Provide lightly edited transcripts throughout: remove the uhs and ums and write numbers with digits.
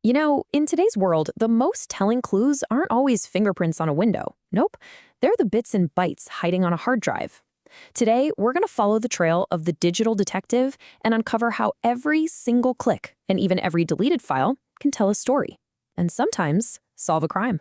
In today's world, the most telling clues aren't always fingerprints on a window. Nope, they're the bits and bytes hiding on a hard drive. Today, we're going to follow the trail of the digital detective and uncover how every single click and even every deleted file can tell a story, and sometimes solve a crime.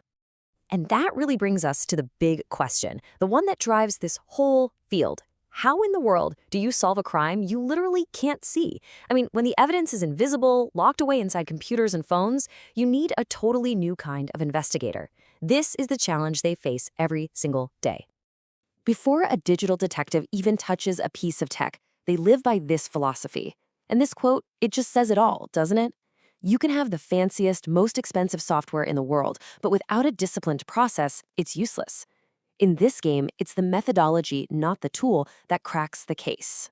And that really brings us to the big question, the one that drives this whole field. How in the world do you solve a crime you literally can't see? I mean, when the evidence is invisible, locked away inside computers and phones, you need a totally new kind of investigator. This is the challenge they face every single day. Before a digital detective even touches a piece of tech, they live by this philosophy. And this quote, it just says it all, doesn't it? You can have the fanciest, most expensive software in the world, but without a disciplined process, it's useless. In this game, it's the methodology, not the tool, that cracks the case.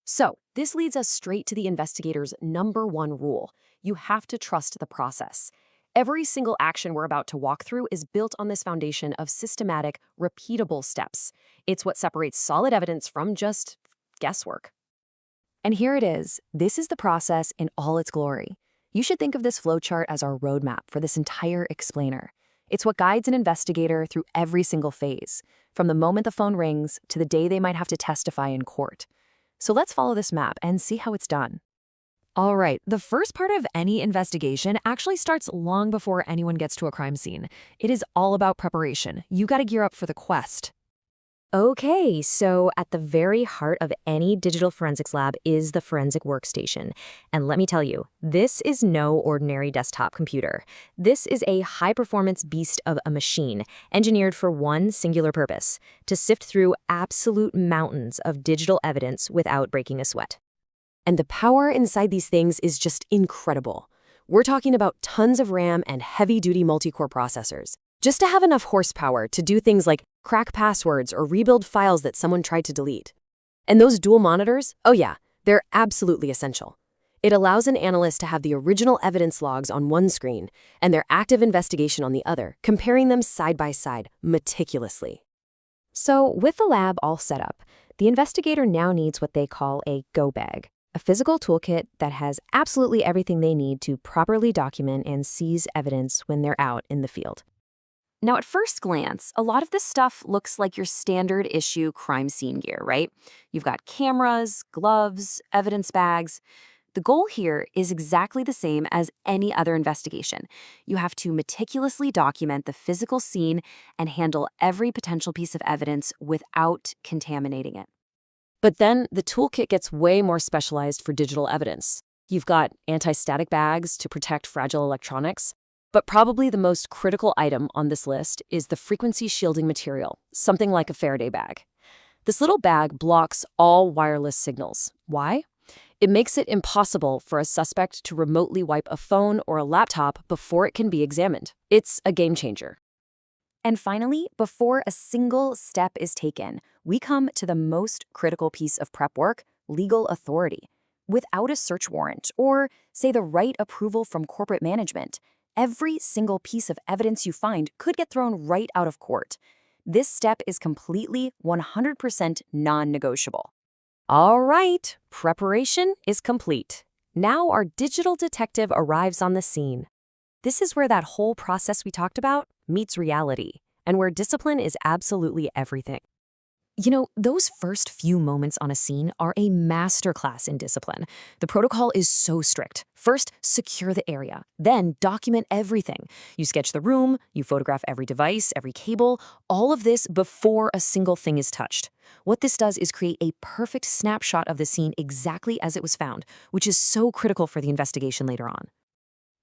So, this leads us straight to the investigator's #1 rule. You have to trust the process. Every single action we're about to walk through is built on this foundation of systematic, repeatable steps. It's what separates solid evidence from just guesswork. And here it is. This is the process in all its glory. You should think of this flowchart as our roadmap for this entire explainer. It's what guides an investigator through every single phase, from the moment the phone rings to the day they might have to testify in court. So let's follow this map and see how it's done. All right, the first part of any investigation actually starts long before anyone gets to a crime scene. It is all about preparation. You got to gear up for the quest. Okay, so at the very heart of any digital forensics lab is the forensic workstation. And let me tell you, this is no ordinary desktop computer. This is a high-performance beast of a machine, engineered for one singular purpose: to sift through absolute mountains of digital evidence without breaking a sweat. And the power inside these things is just incredible. We're talking about tons of RAM and heavy-duty multi-core processors, just to have enough horsepower to do things like crack passwords or rebuild files that someone tried to delete. And those dual monitors, oh yeah, they're absolutely essential. It allows an analyst to have the original evidence logs on one screen and their active investigation on the other, comparing them side by side meticulously. So with the lab all set up, the investigator now needs what they call a go bag, a physical toolkit that has absolutely everything they need to properly document and seize evidence when they're out in the field. Now, at first glance, a lot of this stuff looks like your standard issue crime scene gear, right? You've got cameras, gloves, evidence bags. The goal here is exactly the same as any other investigation. You have to meticulously document the physical scene and handle every potential piece of evidence without contaminating it. But then the toolkit gets way more specialized for digital evidence. You've got anti-static bags to protect fragile electronics. But probably the most critical item on this list is the frequency shielding material, something like a Faraday bag. This little bag blocks all wireless signals. Why? It makes it impossible for a suspect to remotely wipe a phone or a laptop before it can be examined. It's a game changer. And finally, before a single step is taken, we come to the most critical piece of prep work: legal authority. Without a search warrant or, say, the right approval from corporate management, every single piece of evidence you find could get thrown right out of court. This step is completely 100% non-negotiable. All right, preparation is complete. Now our digital detective arrives on the scene. This is where that whole process we talked about meets reality, and where discipline is absolutely everything. Those first few moments on a scene are a masterclass in discipline. The protocol is so strict. First, secure the area. Then, document everything. You sketch the room, you photograph every device, every cable, all of this before a single thing is touched. What this does is create a perfect snapshot of the scene exactly as it was found, which is so critical for the investigation later on.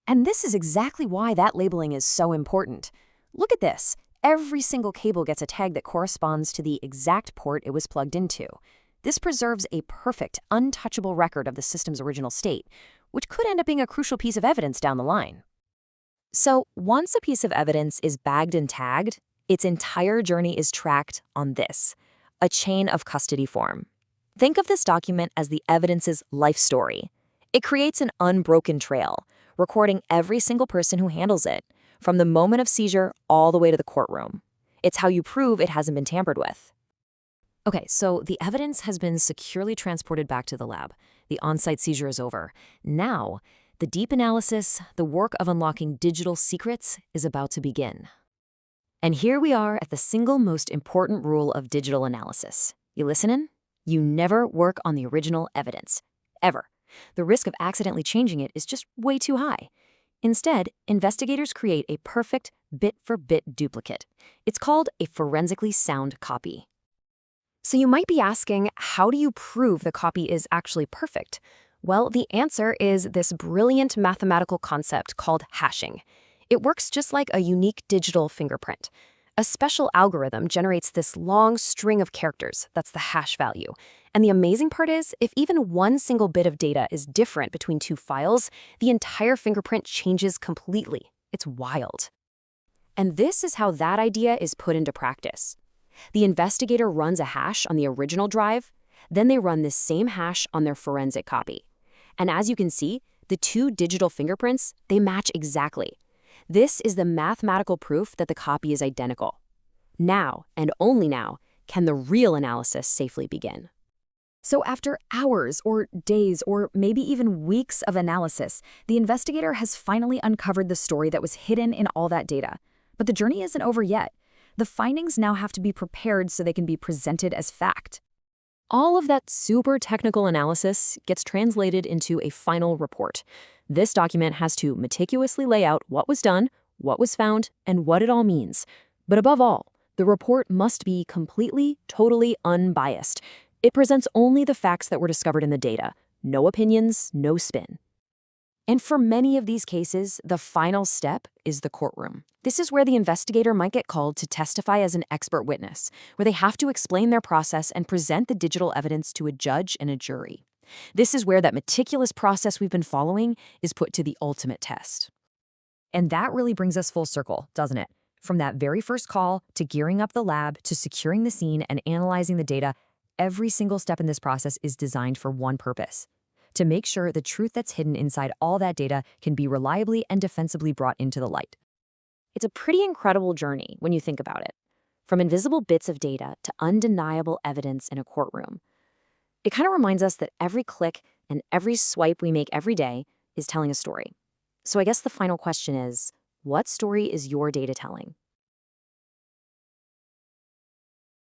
And this is exactly why that labeling is so important. Look at this. Every single cable gets a tag that corresponds to the exact port it was plugged into. This preserves a perfect, untouchable record of the system's original state, which could end up being a crucial piece of evidence down the line. So once a piece of evidence is bagged and tagged, its entire journey is tracked on this: a chain of custody form. Think of this document as the evidence's life story. It creates an unbroken trail, recording every single person who handles it, from the moment of seizure all the way to the courtroom. It's how you prove it hasn't been tampered with. Okay, so the evidence has been securely transported back to the lab. The on-site seizure is over. Now, The deep analysis, the work of unlocking digital secrets, is about to begin. And here we are at the single most important rule of digital analysis. You listening? You never work on the original evidence. Ever. The risk of accidentally changing it is just way too high. Instead, investigators create a perfect bit-for-bit duplicate. It's called a forensically sound copy. So you might be asking, how do you prove the copy is actually perfect? Well, the answer is this brilliant mathematical concept called hashing. It works just like a unique digital fingerprint. A special algorithm generates this long string of characters, that's the hash value. And the amazing part is, if even one single bit of data is different between two files, the entire fingerprint changes completely. It's wild. And this is how that idea is put into practice. The investigator runs a hash on the original drive, then they run this same hash on their forensic copy. And as you can see, the two digital fingerprints, they match exactly. This is the mathematical proof that the copy is identical. Now, and only now, can the real analysis safely begin. So after hours or days or maybe even weeks of analysis, the investigator has finally uncovered the story that was hidden in all that data. But the journey isn't over yet. The findings now have to be prepared so they can be presented as fact. All of that super technical analysis gets translated into a final report. This document has to meticulously lay out what was done, what was found, and what it all means. But above all, the report must be completely, totally unbiased. It presents only the facts that were discovered in the data. No opinions, no spin. And for many of these cases, the final step is the courtroom. This is where the investigator might get called to testify as an expert witness, where they have to explain their process and present the digital evidence to a judge and a jury. This is where that meticulous process we've been following is put to the ultimate test. And that really brings us full circle, doesn't it? From that very first call to gearing up the lab to securing the scene and analyzing the data, every single step in this process is designed for one purpose: to make sure the truth that's hidden inside all that data can be reliably and defensibly brought into the light. It's a pretty incredible journey when you think about it. From invisible bits of data to undeniable evidence in a courtroom. It kind of reminds us that every click and every swipe we make every day is telling a story. So I guess the final question is, what story is your data telling?